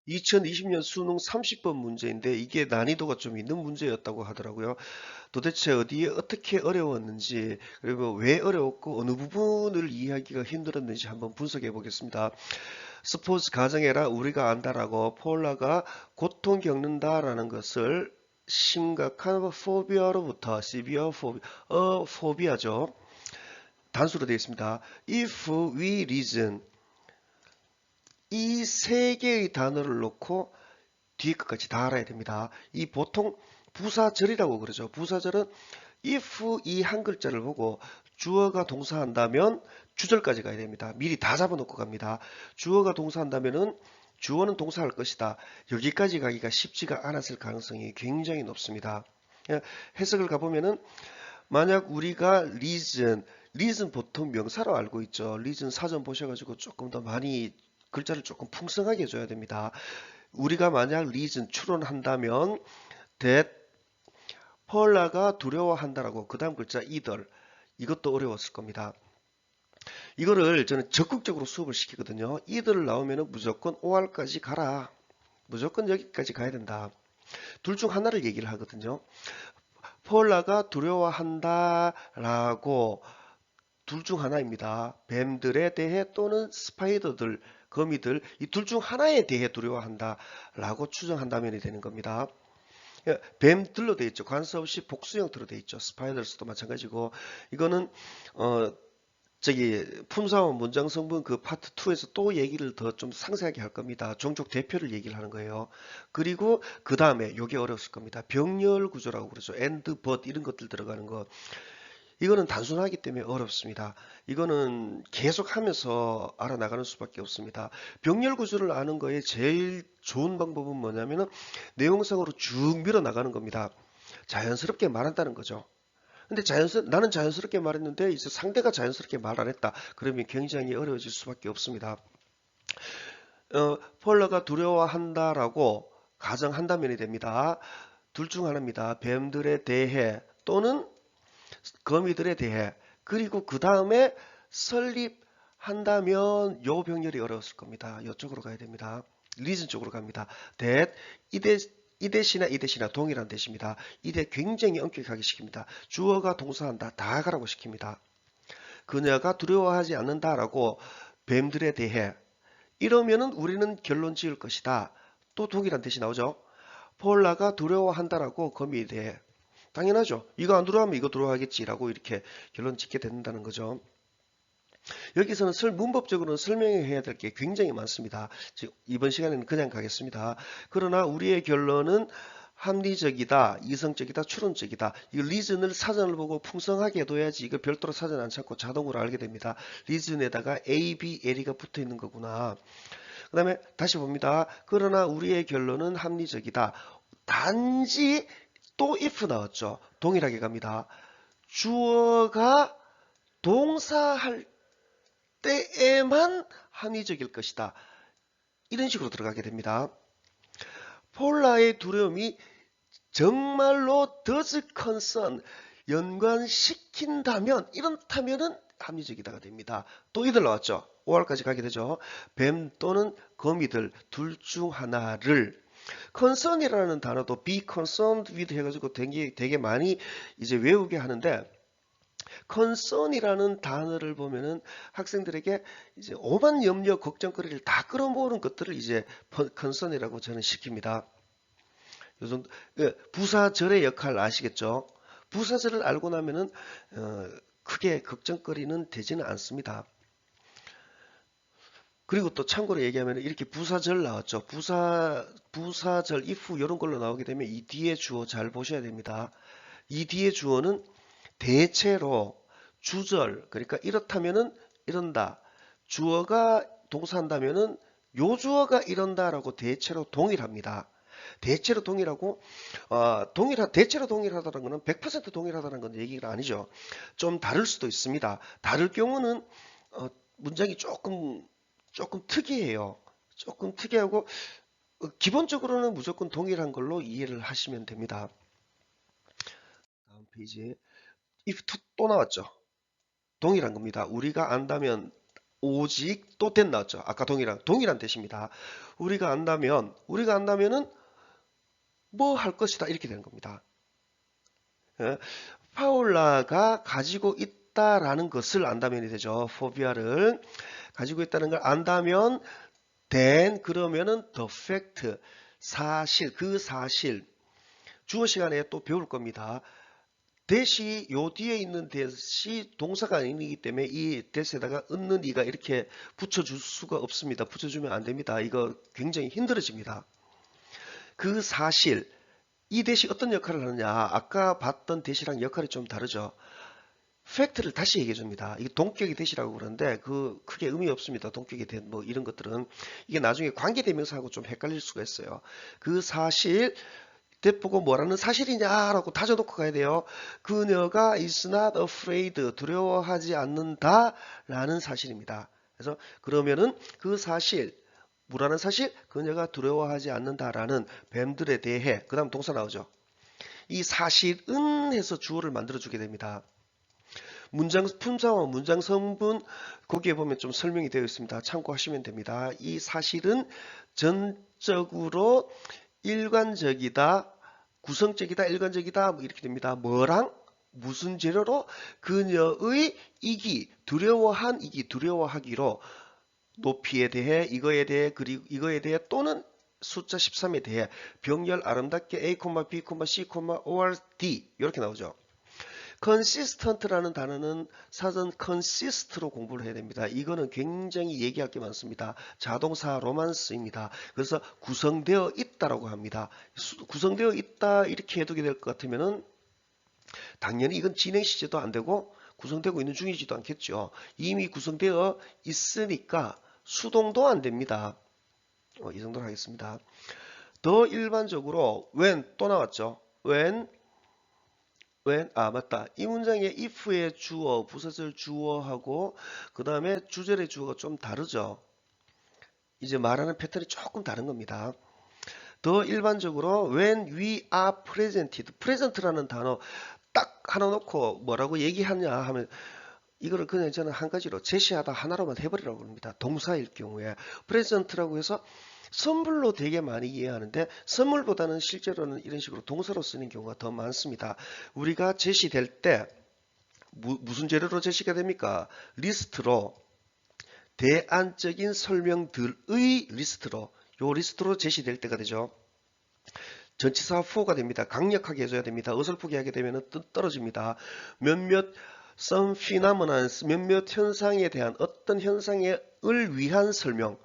2020년 수능 30번 문제인데 이게 난이도가 좀 있는 문제였다고 하더라고요. 도대체 어디에 어떻게 어려웠는지, 그리고 왜 어려웠고 어느 부분을 이해하기가 힘들었는지 한번 분석해 보겠습니다. 스포츠 가정해라 우리가 안다라고 폴라가 고통 겪는다라는 것을 심각한 포비아로부터 severe phobia, 포비아죠. 단수로 되어 있습니다. If we reason, 이 세 개의 단어를 놓고 뒤에 끝까지 다 알아야 됩니다. 이 보통 부사절이라고 그러죠. 부사절은 if 이 한 글자를 보고 주어가 동사한다면 주절까지 가야 됩니다. 미리 다 잡아놓고 갑니다. 주어가 동사한다면은 주어는 동사할 것이다. 여기까지 가기가 쉽지가 않았을 가능성이 굉장히 높습니다. 해석을 가보면은 만약 우리가 reason 보통 명사로 알고 있죠. reason 사전 보셔가지고 조금 더 많이 글자를 조금 풍성하게 해줘야 됩니다. 우리가 만약 reason 추론한다면 that 펄라가 두려워한다라고 그 다음 글자 either, 이것도 어려웠을 겁니다. 이거를 저는 적극적으로 수업을 시키거든요. either 나오면 무조건 OR까지 가라. 무조건 여기까지 가야 된다. 둘 중 하나를 얘기를 하거든요. 펄라가 두려워한다라고 둘 중 하나입니다. 뱀들에 대해 또는 스파이더들, 거미들, 이 둘 중 하나에 대해 두려워한다라고 추정한다면 되는 겁니다. 뱀들로 되어 있죠. 관사 없이 복수 형태로 되어 있죠. 스파이더스도 마찬가지고, 이거는 품사원 문장 성분 그 파트 2에서 또 얘기를 더 좀 상세하게 할 겁니다. 종족 대표를 얘기를 하는 거예요. 그리고 그 다음에 요게 어려웠을 겁니다. 병렬 구조라고 그러죠. and, but 이런 것들 들어가는 거. 이거는 단순하기 때문에 어렵습니다. 이거는 계속 하면서 알아나가는 수밖에 없습니다. 병렬 구조를 아는 거에 제일 좋은 방법은 뭐냐면은 내용상으로 쭉 밀어나가는 겁니다. 자연스럽게 말한다는 거죠. 근데 나는 자연스럽게 말했는데 이제 상대가 자연스럽게 말 안 했다. 그러면 굉장히 어려워질 수밖에 없습니다. 폴러가 두려워한다라고 가정한다면이 됩니다. 둘 중 하나입니다. 뱀들에 대해 또는 거미들에 대해. 그리고 그 다음에 설립한다면 요 병렬이 어려웠을 겁니다. 이쪽으로 가야 됩니다. 리즌 쪽으로 갑니다. that 이 대시나 동일한 대시입니다. 이 대 굉장히 엄격하게 시킵니다. 주어가 동사한다. 다 가라고 시킵니다. 그녀가 두려워하지 않는다라고 뱀들에 대해 이러면은 우리는 결론 지을 것이다. 또 동일한 대시 나오죠. 폴라가 두려워한다라고 거미에 대해 당연하죠. 이거 안 들어가면 이거 들어가겠지라고 이렇게 결론 짓게 된다는 거죠. 여기서는 문법적으로는 설명해야 될 게 굉장히 많습니다. 이번 시간에는 그냥 가겠습니다. 그러나 우리의 결론은 합리적이다, 이성적이다, 추론적이다. 이 리즌을 사전을 보고 풍성하게 둬야지 이거 별도로 사전 안 찾고 자동으로 알게 됩니다. 리즌에다가 A, B, L이가 붙어 있는 거구나. 그 다음에 다시 봅니다. 그러나 우리의 결론은 합리적이다. 단지 또 if 나왔죠. 동일하게 갑니다. 주어가 동사할 때에만 합리적일 것이다. 이런 식으로 들어가게 됩니다. 폴라의 두려움이 정말로 does concern, 연관시킨다면, 이렇다면은 합리적이다가 됩니다. 또 이들 나왔죠. 5월까지 가게 되죠. 뱀 또는 거미들 둘 중 하나를 concern이라는 단어도 be concerned with 해가지고 되게 많이 이제 외우게 하는데 concern이라는 단어를 보면은 학생들에게 이제 오만 염려 걱정거리를 다 끌어모으는 것들을 이제 concern이라고 저는 시킵니다. 요즘 부사절의 역할 아시겠죠? 부사절을 알고 나면은 크게 걱정거리는 되지는 않습니다. 그리고 또 참고로 얘기하면 이렇게 부사절 나왔죠. 부사절, if 이런 걸로 나오게 되면 이 뒤에 주어 잘 보셔야 됩니다. 이 뒤에 주어는 대체로 주절, 그러니까 이렇다면은 이런다. 주어가 동사한다면은 요 주어가 이런다라고 대체로 동일합니다. 대체로 동일하고 대체로 동일하다는 것은 100% 동일하다는 건 얘기가 아니죠. 좀 다를 수도 있습니다. 다를 경우는 문장이 조금 특이해요. 조금 특이하고 기본적으로는 무조건 동일한 걸로 이해를 하시면 됩니다. 다음 페이지에 if 또 나왔죠. 동일한 겁니다. 우리가 안다면 오직 또 that 나왔죠. 아까 동일한 대시입니다. 우리가 안다면은 뭐 할 것이다 이렇게 되는 겁니다. 예? 파울라가 가지고 있다라는 것을 안다면이 되죠. 포비아를 가지고 있다는 걸 안다면 then 그러면은 the fact 사실 그 사실 주어 시간에 또 배울 겁니다. 대시 요 뒤에 있는 대시 동사가 아니기 때문에 이 대시에다가 있는 이가 이렇게 붙여줄 수가 없습니다. 붙여주면 안 됩니다. 이거 굉장히 힘들어집니다. 그 사실 이 대시 어떤 역할을 하느냐 아까 봤던 대시랑 역할이 좀 다르죠. 팩트를 다시 얘기해 줍니다. 이게 동격의 대시라고 그러는데 그 크게 의미 없습니다. 동격의 대 뭐 이런 것들은 이게 나중에 관계대명사하고 좀 헷갈릴 수가 있어요. 그 사실 대보고 뭐라는 사실이냐라고 다져놓고 가야 돼요. 그녀가 is not afraid 두려워하지 않는다 라는 사실입니다. 그래서 그러면은 그 사실 뭐라는 사실 그녀가 두려워하지 않는다라는 뱀들에 대해 그 다음 동사 나오죠. 이 사실은 해서 주어를 만들어 주게 됩니다. 문장 품사와 문장 성분 거기에 보면 좀 설명이 되어 있습니다. 참고하시면 됩니다. 이 사실은 전적으로 일관적이다, 구성적이다, 일관적이다 뭐 이렇게 됩니다. 뭐랑 무슨 재료로 그녀의 이기 두려워한 이기 두려워하기로 높이에 대해 이거에 대해 그리고 이거에 대해 또는 숫자 13에 대해 병렬 아름답게 A, B, C, or D 이렇게 나오죠. consistent라는 단어는 사전 consist로 공부를 해야 됩니다. 이거는 굉장히 얘기할 게 많습니다. 자동사 로만스입니다. 그래서 구성되어 있다라고 합니다. 구성되어 있다 이렇게 해두게 될 것 같으면은 당연히 이건 진행 시제도 안 되고 구성되고 있는 중이지도 않겠죠. 이미 구성되어 있으니까 수동도 안 됩니다. 이 정도로 하겠습니다. 더 일반적으로 when 또 나왔죠. when 맞다. 이 문장의 if의 주어, 부사절 주어하고 그 다음에 주절의 주어가 좀 다르죠. 이제 말하는 패턴이 조금 다른 겁니다. 더 일반적으로 when we are presented, present라는 단어 딱 하나 놓고 뭐라고 얘기하냐 하면 이거를 그냥 저는 한 가지로 제시하다 하나로만 해버리라고 합니다. 동사일 경우에 present라고 해서 선물로 되게 많이 이해하는데 선물보다는 실제로는 이런 식으로 동사로 쓰는 경우가 더 많습니다. 우리가 제시될 때 무슨 재료로 제시가 됩니까? 리스트로 대안적인 설명들의 리스트로 요 리스트로 제시될 때가 되죠. 전치사 for가 됩니다. 강력하게 해줘야 됩니다. 어설프게 하게 되면 떨어집니다. 몇몇 some phenomena 몇몇 현상에 대한 어떤 현상을 위한 설명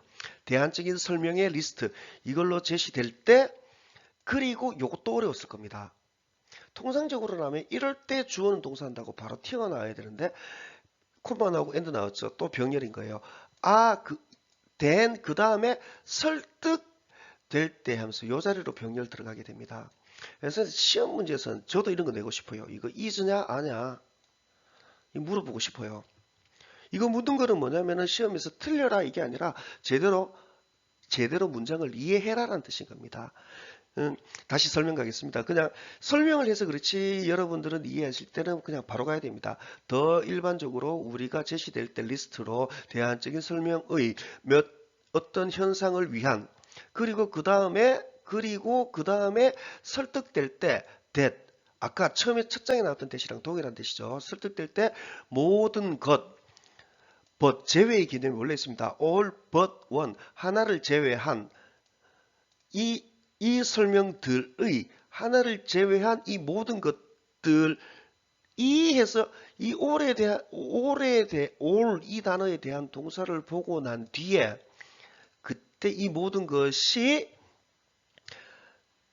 대안적인 설명의 리스트 이걸로 제시될 때 그리고 요것도 어려웠을 겁니다. 통상적으로라면 이럴 때 주어는 동사한다고 바로 튀어나와야 되는데 콤마 나오고 엔드 나왔죠. 또 병렬인 거예요. then 그 다음에 설득될 때 하면서 요 자리로 병렬 들어가게 됩니다. 그래서 시험 문제에서는 저도 이런 거 내고 싶어요. 이거 is냐 아냐 물어보고 싶어요. 이거 묻은 거는 뭐냐면은 시험에서 틀려라 이게 아니라 제대로 문장을 이해해라라는 뜻인 겁니다. 다시 설명 가겠습니다. 그냥 설명을 해서 그렇지 여러분들은 이해하실 때는 그냥 바로 가야 됩니다. 더 일반적으로 우리가 제시될 때 리스트로 대안적인 설명의 어떤 현상을 위한 그리고 그 다음에 설득될 때 that 아까 처음에 첫 장에 나왔던 대시랑 동일한 대시죠. 설득될 때 모든 것 but 제외의 개념이 원래 있습니다. all but one 하나를 제외한 이 설명들의 하나를 제외한 이 모든 것들 이 해서 이 all에 대한 all 이 단어에 대한 동사를 보고 난 뒤에 그때 이 모든 것이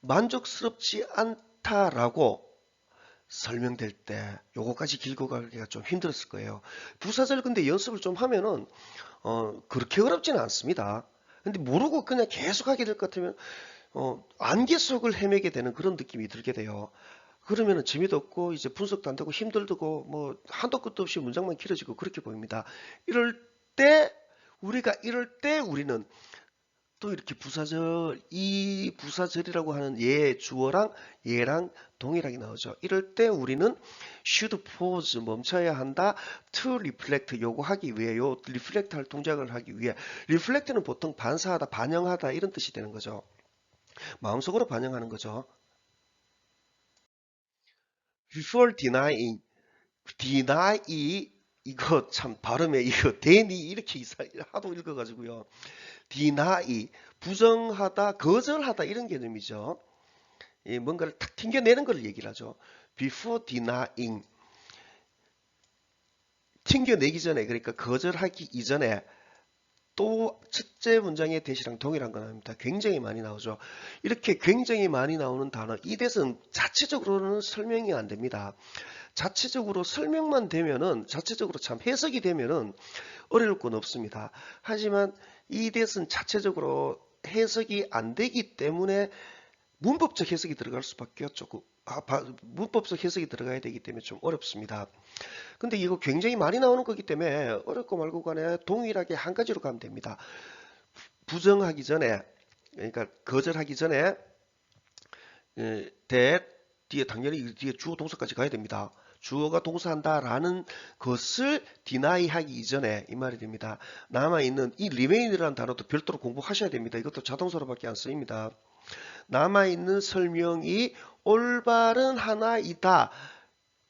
만족스럽지 않다라고 설명될 때 요거까지 길고 가기가 좀 힘들었을 거예요. 부사절 근데 연습을 좀 하면은 그렇게 어렵지는 않습니다. 근데 모르고 그냥 계속 하게 될 것 같으면 안개 속을 헤매게 되는 그런 느낌이 들게 돼요. 그러면은 재미도 없고 이제 분석도 안 되고 힘들고 뭐 한도 끝도 없이 문장만 길어지고 그렇게 보입니다. 이럴 때 우리는 또 이렇게 부사절, 이 부사절이라고 하는 얘 주어랑 얘랑 동일하게 나오죠. 이럴 때 우리는 should pause 멈춰야 한다. to reflect 요거 하기 위해 요 reflect 할 동작을 하기 위해 reflect는 보통 반사하다, 반영하다 이런 뜻이 되는 거죠. 마음속으로 반영하는 거죠. before denying, deny 이거 참 발음에 이거 데니 이렇게 하도 읽어가지고요. deny 부정하다, 거절하다 이런 개념이죠. 뭔가를 탁 튕겨내는 걸 얘기를 하죠. before denying 튕겨내기 전에 그러니까 거절하기 이전에 또 첫째 문장의 대시랑 동일한 건 아닙니다. 굉장히 많이 나오죠. 이렇게 굉장히 많이 나오는 단어 이 대은 자체적으로는 설명이 안 됩니다. 자체적으로 설명만 되면은 자체적으로 참 해석이 되면은 어려울 건 없습니다. 하지만 이 대은 자체적으로 해석이 안 되기 때문에 문법적 해석이 들어갈 수밖에 없죠. 문법적 해석이 들어가야 되기 때문에 좀 어렵습니다. 근데 이거 굉장히 많이 나오는 거기 때문에 어렵고 말고 간에 동일하게 한 가지로 가면 됩니다. 부정하기 전에, 그러니까 거절하기 전에 that 뒤에 당연히 뒤에 주어 동사까지 가야 됩니다. 주어가 동사한다라는 것을 deny 하기 이전에 이 말이 됩니다. 남아있는 이 remain이라는 단어도 별도로 공부하셔야 됩니다. 이것도 자동사로밖에 안 쓰입니다. 남아있는 설명이 올바른 하나이다.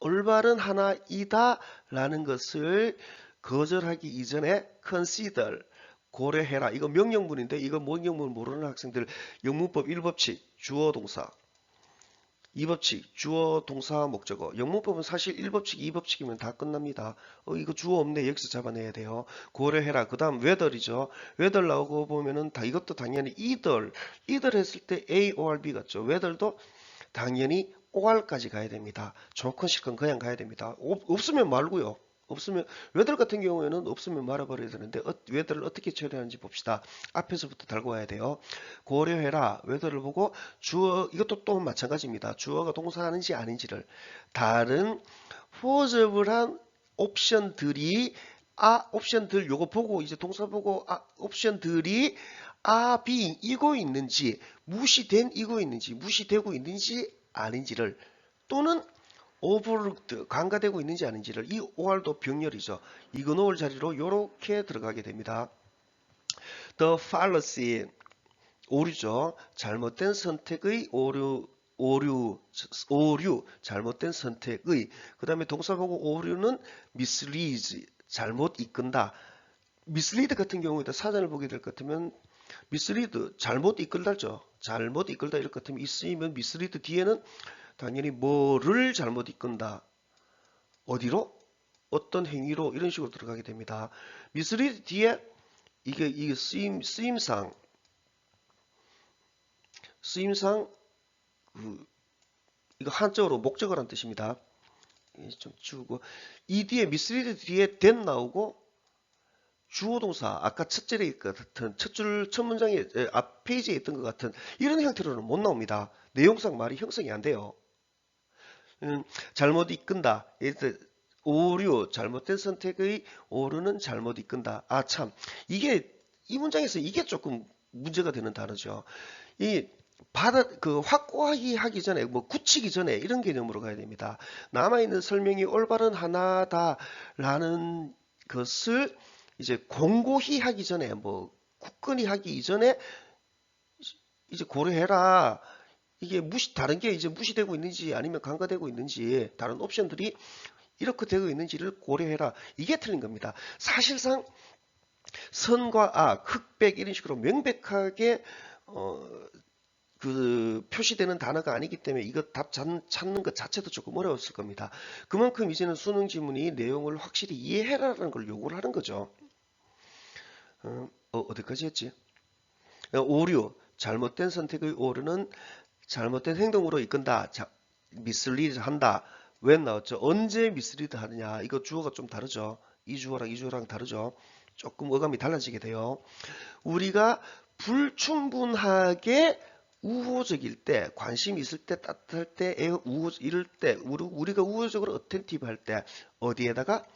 올바른 하나이다 라는 것을 거절하기 이전에 consider 고려해라. 이거 명령문인데 이거 명령문 모르는 학생들 영문법 1법칙 주어 동사 2법칙 주어 동사 목적어 영문법은 사실 1법칙 2법칙이면 다 끝납니다. 이거 주어 없네 여기서 잡아내야 돼요. 고려해라. 그 다음 whether이죠. whether 나오고 보면은 다 이것도 당연히 either 했을 때 A or B 같죠. whether도 당연히 OR까지 가야 됩니다. 조건 실건 그냥 가야 됩니다. 없으면 말고요. 없으면 whether 같은 경우에는 없으면 말아버려야 되는데 whether를 어떻게 처리하는지 봅시다. 앞에서부터 달고 와야 돼요. 고려해라. whether를 보고 주어 이것도 또 마찬가지입니다. 주어가 동사하는지 아닌지를 다른 포저블한 옵션들이 옵션들 요거 보고 이제 동사 보고 옵션들이 being 이고 있는지 무시된 이고 있는지 무시되고 있는지 아닌지를 또는 overlooked 간과되고 있는지 아닌지를 이 or도 병렬이죠. 이그노울 자리로 이렇게 들어가게 됩니다. The fallacy 오류죠. 잘못된 선택의 오류 잘못된 선택의 그 다음에 동사 보고 오류는 misleads 잘못 이끈다. mislead 같은 경우에도 사전을 보게 될 것 같으면 mislead 잘못 이끌다죠. 잘못 이끌다 이럴 것 같으면 있으면 mislead 뒤에는 당연히 뭐를 잘못 이끈다. 어디로? 어떤 행위로 이런 식으로 들어가게 됩니다. mislead 뒤에 이게 쓰임상 이거 한자어로 목적어란 뜻입니다. 좀 지우고 이 뒤에 mislead 뒤에 that 나오고 주어동사 아까 첫 줄에 같은 첫 문장에 앞 페이지에 있던 것 같은 이런 형태로는 못 나옵니다. 내용상 말이 형성이 안 돼요. 잘못 이끈다. 오류 잘못된 선택의 오류는 잘못 이끈다. 참 이게 이 문장에서 이게 조금 문제가 되는 단어죠. 확고하게 하기 전에 굳히기 전에 이런 개념으로 가야 됩니다. 남아있는 설명이 올바른 하나다라는 것을 이제 공고히 하기 전에 굳건히 하기 이전에 이제 고려해라. 이게 다른 게 이제 무시되고 있는지 아니면 간과되고 있는지 다른 옵션들이 이렇게 되고 있는지를 고려해라. 이게 틀린 겁니다. 사실상 선과 악, 흑백 이런 식으로 명백하게 표시되는 단어가 아니기 때문에 이거 답 찾는 것 자체도 조금 어려웠을 겁니다. 그만큼 이제는 수능 지문이 내용을 확실히 이해해라라는 걸 요구를 하는 거죠. 어디까지 했지? 오류, 잘못된 선택의 오류는 잘못된 행동으로 이끈다. mislead 한다. 왜 나왔죠? 언제 mislead 하느냐? 이거 주어가 좀 다르죠. 이 주어랑 다르죠. 조금 어감이 달라지게 돼요. 우리가 불충분하게 우호적일 때, 관심이 있을 때, 따뜻할 때, 이럴 때, 우리가 우호적으로 어텐티브 할 때, 어디에다가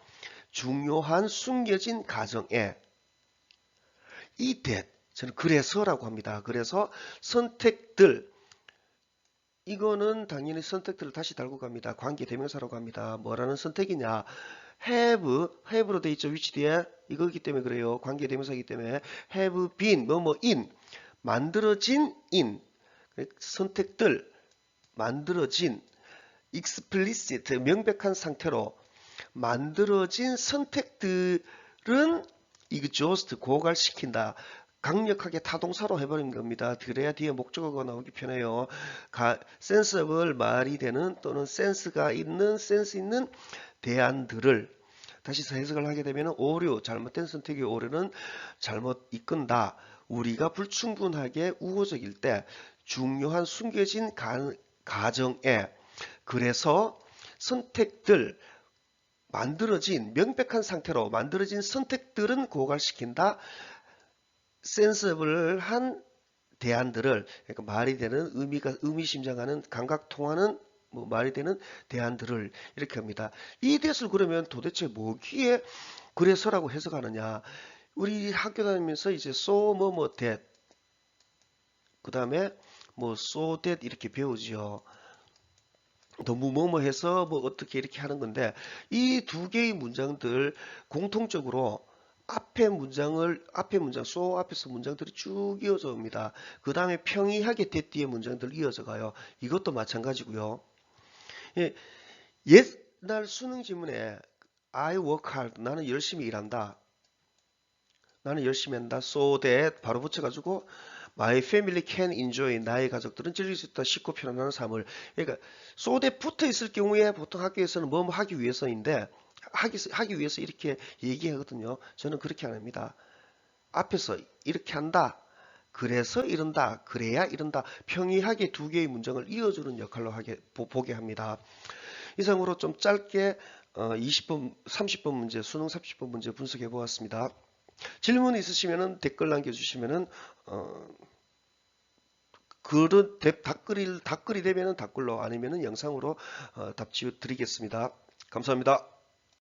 중요한 숨겨진 가정에 이 that, 저는 그래서라고 합니다. 그래서 선택들, 이거는 당연히 선택들을 다시 달고 갑니다. 관계 대명사라고 합니다. 뭐라는 선택이냐? have로 돼 있죠. 위치 뒤에. 이거기 때문에 그래요. 관계 대명사이기 때문에 have been, in, 만들어진 in, 선택들, 만들어진, explicit, 명백한 상태로 만들어진 선택들은 exhaust, 고갈시킨다. 강력하게 타동사로 해버린 겁니다. 그래야 뒤에 목적어가 나오기 편해요. 센서블 말이 되는 또는 센스 있는 대안들을 다시 해석을 하게 되면 오류, 잘못된 선택의 오류는 잘못 이끈다. 우리가 불충분하게 우호적일 때 중요한 숨겨진 가정에 그래서 선택들 만들어진 명백한 상태로 만들어진 선택들은 고갈시킨다. 센서블한 대안들을 그러니까 말이 되는 의미심장하는 감각 통하는 말이 되는 대안들을 이렇게 합니다. 이 대을 그러면 도대체 뭐기에 그래서라고 해석하느냐? 우리 학교 다니면서 이제 so that 그 다음에 so that 이렇게 배우지요. 너무 해서 어떻게 이렇게 하는 건데 이 두 개의 문장들 공통적으로 앞에 문장 so 앞에서 문장들이 쭉 이어져 옵니다. 그 다음에 평이하게 that 뒤에 문장들 이어져 가요. 이것도 마찬가지고요. 예, 옛날 수능 지문에 I work hard, 나는 열심히 일한다. 나는 열심히 한다. So that 바로 붙여가지고 My family can enjoy, 나의 가족들은 즐길 수 있다. 쉽고 편안한 삶을. 그러니까 so that 붙어 있을 경우에 보통 학교에서는 뭐 하기 위해서인데 하기 위해서 이렇게 얘기하거든요. 저는 그렇게 안 합니다. 앞에서 이렇게 한다. 그래서 이런다. 그래야 이런다. 평이하게 두 개의 문장을 이어주는 역할로 보게 합니다. 이상으로 좀 짧게 20번, 30번 문제, 수능 30번 문제 분석해 보았습니다. 질문 있으시면 댓글 남겨주시면은 글은 답글이 되면은 답글로 아니면은 영상으로 답지 드리겠습니다. 감사합니다.